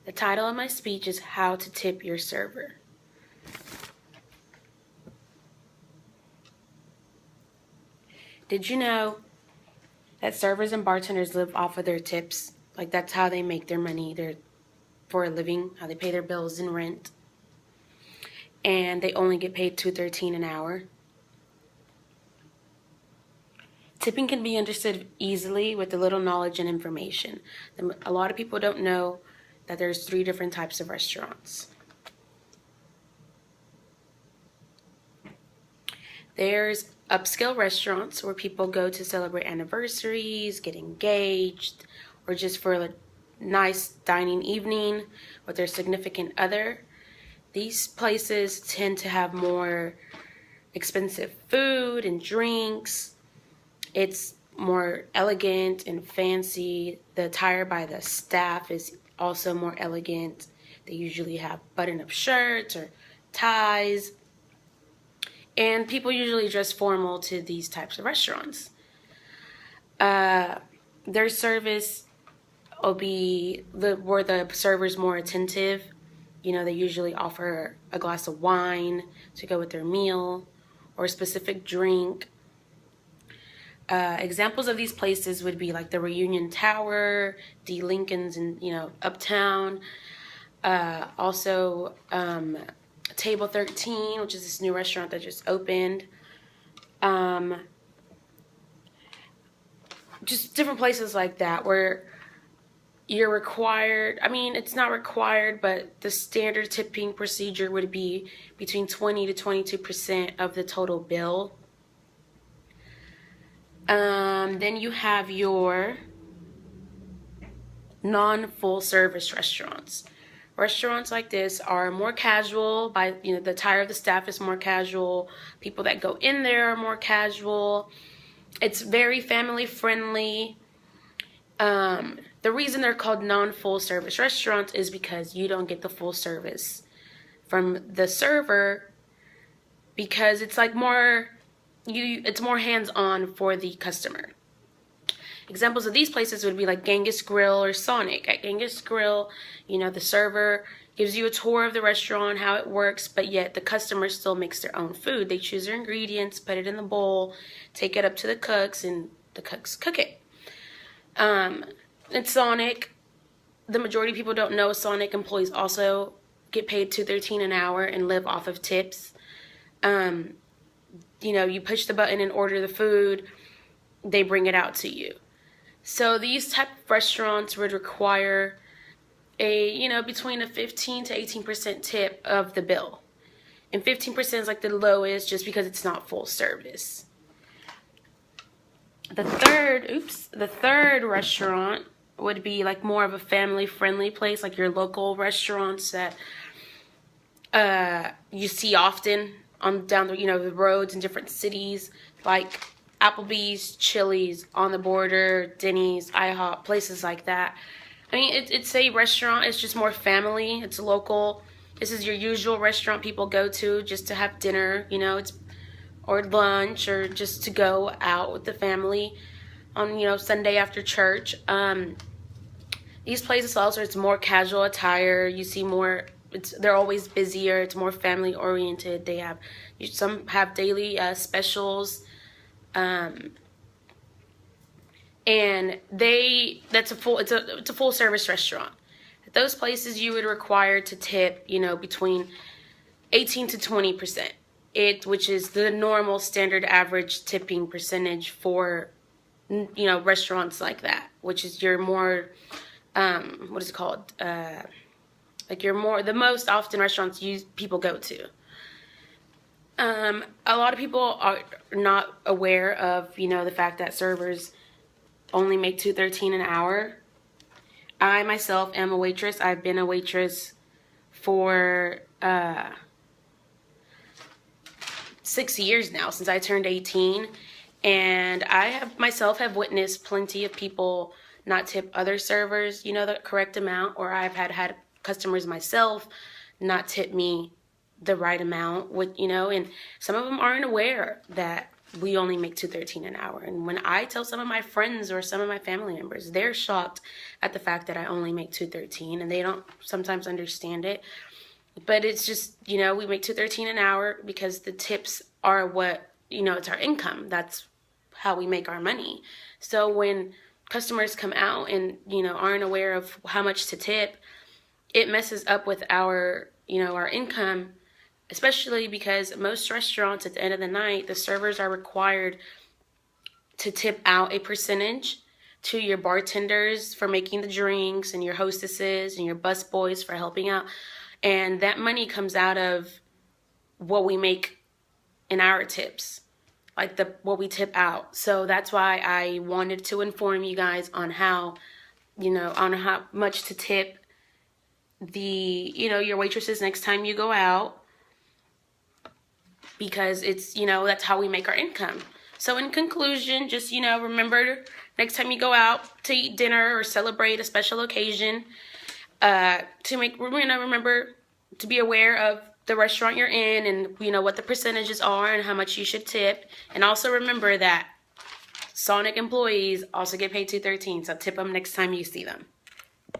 The title of my speech is How to Tip Your Server. Did you know that servers and bartenders live off of their tips? Like, that's how they make their money for a living, how they pay their bills and rent. And they only get paid $2.13 an hour. Tipping can be understood easily with a little knowledge and information. A lot of people don't know that there's 3 different types of restaurants. There's upscale restaurants where people go to celebrate anniversaries, get engaged, or just for a nice dining evening with their significant other. These places tend to have more expensive food and drinks. It's more elegant and fancy. The attire by the staff is also more elegant. They usually have button-up shirts or ties. And people usually dress formal to these types of restaurants. Their service will be where the server's more attentive. You know, they usually offer a glass of wine to go with their meal or a specific drink. Examples of these places would be like the Reunion Tower, D. Lincoln's, and Uptown. Also, Table 13, which is this new restaurant that just opened. Just different places like that where you're required, it's not required, but the standard tipping procedure would be between 20 to 22% of the total bill. Then you have your non-full service restaurants. Restaurants like this are more casual. The attire of the staff is more casual. People that go in there are more casual. It's very family friendly. The reason they're called non-full service restaurants is because you don't get the full service from the server, because it's like it's more hands-on for the customer. Examples of these places would be like Genghis Grill or Sonic. At Genghis Grill, the server gives you a tour of the restaurant, how it works, but yet the customer still makes their own food. They choose their ingredients, put it in the bowl, take it up to the cooks, and the cooks cook it. At Sonic, the majority of people don't know Sonic employees also get paid $2.13 an hour and live off of tips. You push the button and order the food, they bring it out to you. So these type of restaurants would require between a 15 to 18% tip of the bill. And 15% is like the lowest just because it's not full service. The third restaurant would be like more of a family-friendly place, like your local restaurants that you see often down the roads in different cities, like Applebee's, Chili's, On the Border, Denny's, IHOP, places like that. It's a restaurant. It's just more family. It's local. This is your usual restaurant people go to just to have dinner, or lunch, or just to go out with the family on, Sunday after church. These places also, it's more casual attire. You see more. They're always busier. It's more family oriented. Some have daily specials. And it's a full service restaurant. At those places, you would require to tip, between 18 to 20%. Which is the normal standard average tipping percentage for, restaurants like that, which is your more, what is it called? The most often restaurants people go to. A lot of people are not aware of, the fact that servers only make $2.13 an hour. I myself am a waitress. I've been a waitress for 6 years now, since I turned 18. And I myself have witnessed plenty of people not tip other servers, the correct amount, or I've had customers myself not tip me the right amount, and some of them aren't aware that we only make $2.13 an hour. And when I tell some of my friends or some of my family members, they're shocked at the fact that I only make $2.13, and they don't sometimes understand it. But it's just, you know, we make $2.13 an hour because the tips are what, you know, it's our income. That's how we make our money. So when customers come out and, you know, aren't aware of how much to tip, it messes up with our, you know, our income. Especially because most restaurants at the end of the night, the servers are required to tip out a percentage to your bartenders for making the drinks, and your hostesses and your busboys for helping out. And that money comes out of what we make in our tips, like what we tip out. So that's why I wanted to inform you guys on how, you know, on how much to tip your waitresses next time you go out. Because it's, you know, that's how we make our income. So in conclusion, just, you know, remember next time you go out to eat dinner or celebrate a special occasion, remember to be aware of the restaurant you're in, and, you know, what the percentages are and how much you should tip. And also remember that Sonic employees also get paid $2.13, so tip them next time you see them.